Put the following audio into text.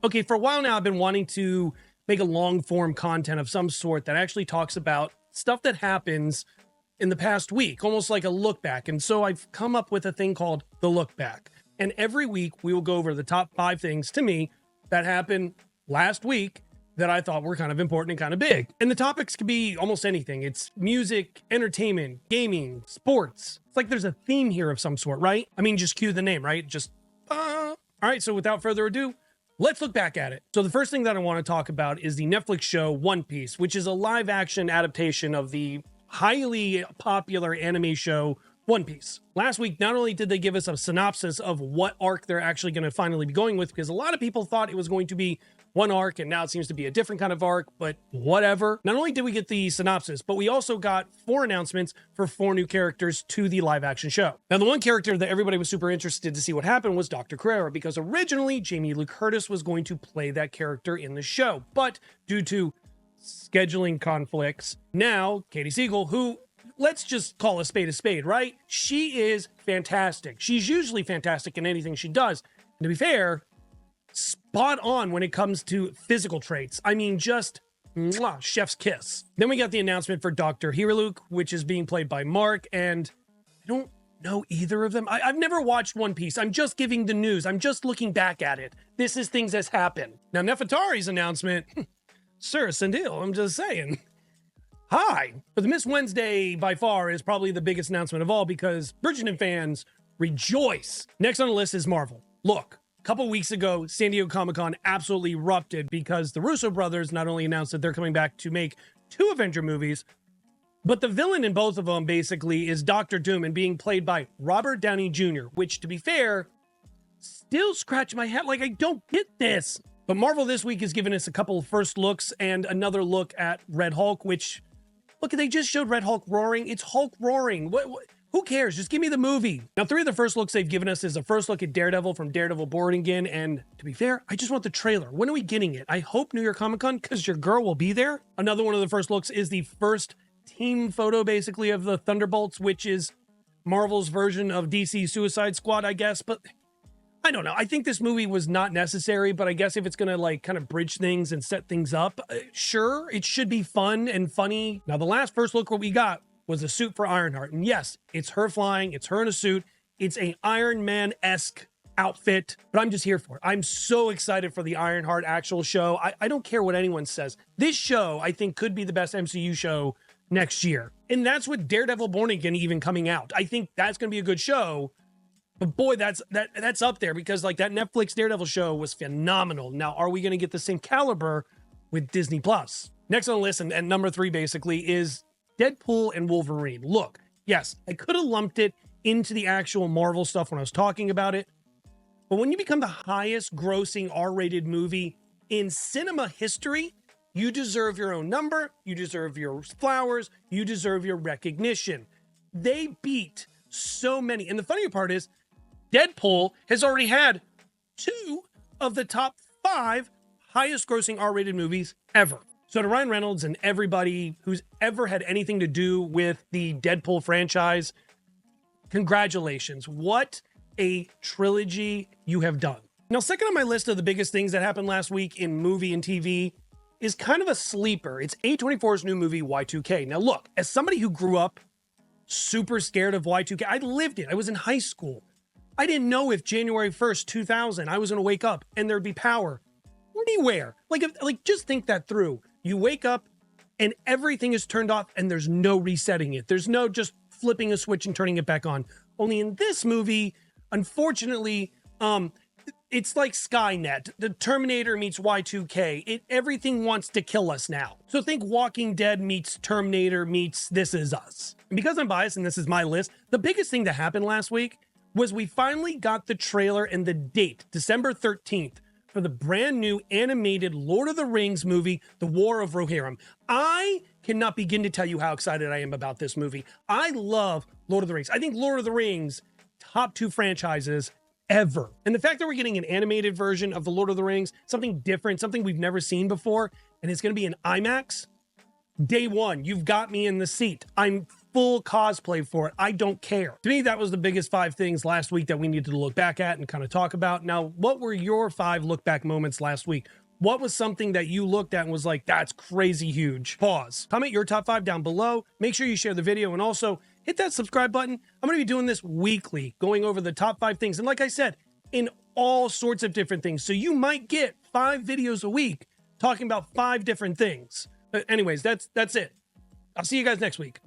Okay, for a while now, I've been wanting to make a long form content of some sort that actually talks about stuff that happens in the past week, almost like a look back. And so I've come up with a thing called the look back. And every week we will go over the top 5 things to me that happened last week that I thought were kind of important and kind of big. And the topics could be almost anything. It's music, entertainment, gaming, sports. It's like there's a theme here of some sort, right? I mean, just cue the name, right? All right, so without further ado, let's look back at it. So the first thing that I want to talk about is the Netflix show One Piece, which is a live action adaptation of the highly popular anime show One Piece. Last week, not only did they give us a synopsis of what arc they're actually going to finally be going with, because a lot of people thought it was going to be one arc and now it seems to be a different kind of arc, but whatever. Not only did we get the synopsis, but we also got 4 announcements for 4 new characters to the live action show. Now, the one character that everybody was super interested to see what happened was Dr. Carrera, because originally Jamie Lee Curtis was going to play that character in the show, but due to scheduling conflicts, now Katie Siegel, who, let's just call a spade, right? She is fantastic. She's usually fantastic in anything she does. And to be fair, spot on when it comes to physical traits. I mean, just mwah, chef's kiss. Then we got the announcement for Dr. Hiruluk, which is being played by Mark, and I don't know either of them. I've never watched One Piece. I'm just giving the news. I'm just looking back at it. This is things that's happened. Now, Nefertari's announcement, Sir Sandil, I'm just saying. Hi. But the Miss Wednesday by far is probably the biggest announcement of all because Bridgerton fans rejoice. Next on the list is Marvel. Look, a couple weeks ago, San Diego Comic-Con absolutely erupted because the Russo brothers not only announced that they're coming back to make 2 Avenger movies, but the villain in both of them basically is Doctor Doom and being played by Robert Downey Jr., which, to be fair, still scratch my head like I don't get this. But Marvel this week has given us a couple of first looks and another look at Red Hulk, which, look, they just showed Red Hulk roaring. It's Hulk roaring. Who cares? Just give me the movie. Now, 3 of the first looks they've given us is a first look at Daredevil from Daredevil Born Again. And to be fair, I just want the trailer. When are we getting it? I hope New York Comic Con, because your girl will be there. Another one of the first looks is the first team photo, basically, of the Thunderbolts, which is Marvel's version of DC Suicide Squad, I guess. But I don't know. I think this movie was not necessary, but I guess if it's going to like kind of bridge things and set things up, sure, it should be fun and funny. Now, the last first look what we got was a suit for Ironheart. And yes, it's her flying. It's her in a suit. It's a Iron Man-esque outfit, but I'm just here for it. I'm so excited for the Ironheart actual show. I don't care what anyone says. This show, I think, could be the best MCU show next year. And that's with Daredevil Born Again even coming out. I think that's going to be a good show. But boy, that's up there because like that Netflix Daredevil show was phenomenal. Now, are we going to get the same caliber with Disney Plus? Next on the list, and number 3 basically, is Deadpool and Wolverine. Look, yes, I could have lumped it into the actual Marvel stuff when I was talking about it. But when you become the highest grossing R-rated movie in cinema history, you deserve your own number, you deserve your flowers, you deserve your recognition. They beat so many. And the funnier part is, Deadpool has already had 2 of the top 5 highest grossing R-rated movies ever. So to Ryan Reynolds and everybody who's ever had anything to do with the Deadpool franchise, congratulations. What a trilogy you have done. Now, second on my list of the biggest things that happened last week in movie and TV is kind of a sleeper. It's A24's new movie, Y2K. Now, look, as somebody who grew up super scared of Y2K, I lived it. I was in high school. I didn't know if January 1st, 2000, I was going to wake up and there'd be power anywhere. Like, just think that through. You wake up and everything is turned off and there's no resetting it. There's no just flipping a switch and turning it back on. Only in this movie, unfortunately, it's like Skynet. The Terminator meets Y2K. Everything wants to kill us now. So think Walking Dead meets Terminator meets This Is Us. And because I'm biased and this is my list, the biggest thing that happened last week was we finally got the trailer and the date, December 13th, for the brand new animated Lord of the Rings movie, The War of Rohirrim. I cannot begin to tell you how excited I am about this movie. I love Lord of the Rings. I think Lord of the Rings, top 2 franchises ever. And the fact that we're getting an animated version of The Lord of the Rings, something different, something we've never seen before, and it's going to be in IMAX, day one, you've got me in the seat. I'm full cosplay for it. I don't care. To me, that was the biggest 5 things last week that we needed to look back at and kind of talk about. Now, what were your 5 look back moments last week? What was something that you looked at and was like, that's crazy huge? Pause. Comment your top 5 down below. Make sure you share the video and also hit that subscribe button. I'm going to be doing this weekly, going over the top 5 things. And like I said, in all sorts of different things. So you might get 5 videos a week talking about 5 different things. But anyways, that's it. I'll see you guys next week.